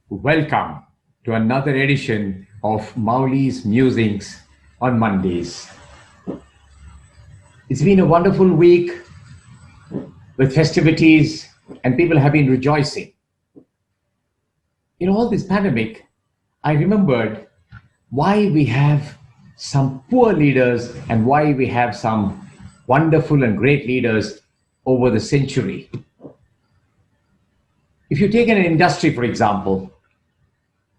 Welcome to another edition of Mouli's Musings on Mondays. It's been a wonderful week with festivities, and people have been rejoicing. In all this pandemic, I remembered why we have some poor leaders and why we have some wonderful and great leaders over the century. If you take an industry, for example,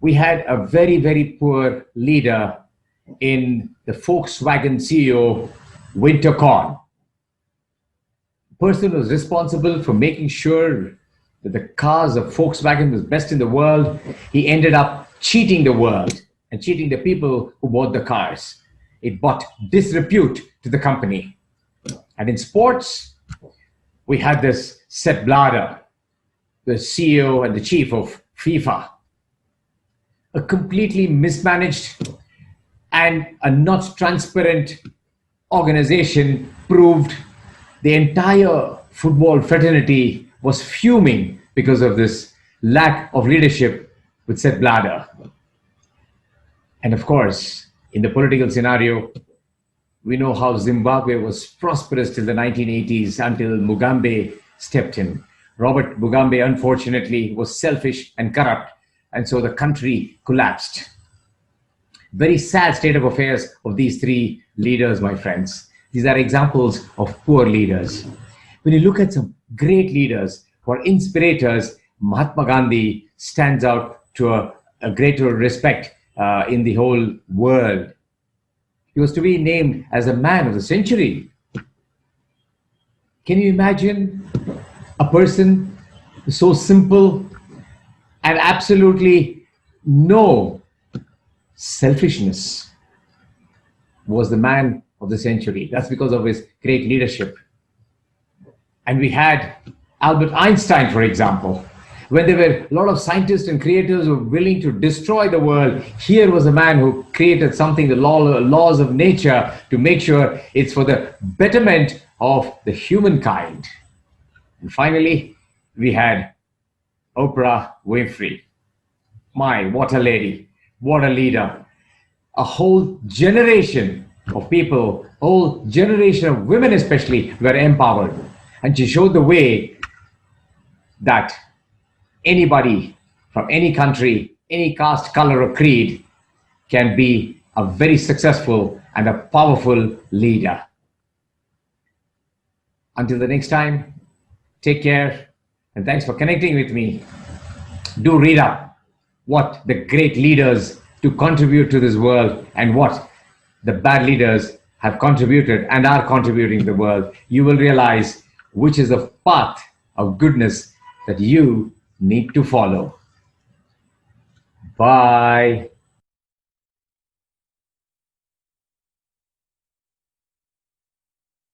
we had a very, very poor leader in the Volkswagen CEO, Winter Korn. The person who was responsible for making sure that the cars of Volkswagen was best in the world. He ended up cheating the world and cheating the people who bought the cars. It brought disrepute to the company. And in sports, we had this Sepp Blatter, the CEO and the chief of FIFA. A completely mismanaged and a not transparent organization proved the entire football fraternity was fuming because of this lack of leadership with Sepp Blatter. And of course, in the political scenario, we know how Zimbabwe was prosperous till the 1980s until Mugabe stepped in. Robert Mugabe, unfortunately, was selfish and corrupt, and so the country collapsed. Very sad state of affairs of these three leaders, my friends. These are examples of poor leaders. When you look at some great leaders who are inspirators, Mahatma Gandhi stands out to a greater respect in the whole world. He was to be named as a man of the century. Can you imagine a person so simple and absolutely no selfishness was the man of the century? That's because of his great leadership. And we had Albert Einstein, for example. When there were a lot of scientists and creators who were willing to destroy the world, here was a man who created something, the laws of nature, to make sure it's for the betterment of the humankind. And finally, we had Oprah Winfrey. My, what a lady, what a leader. A whole generation of people, a whole generation of women especially, were empowered. And she showed the way that anybody from any country, any caste, color, or creed can be a very successful and a powerful leader. Until the next time, take care, and thanks for connecting with me. Do read up what the great leaders to contribute to this world and what the bad leaders have contributed and are contributing to the world. You will realize which is the path of goodness that you need to follow. Bye.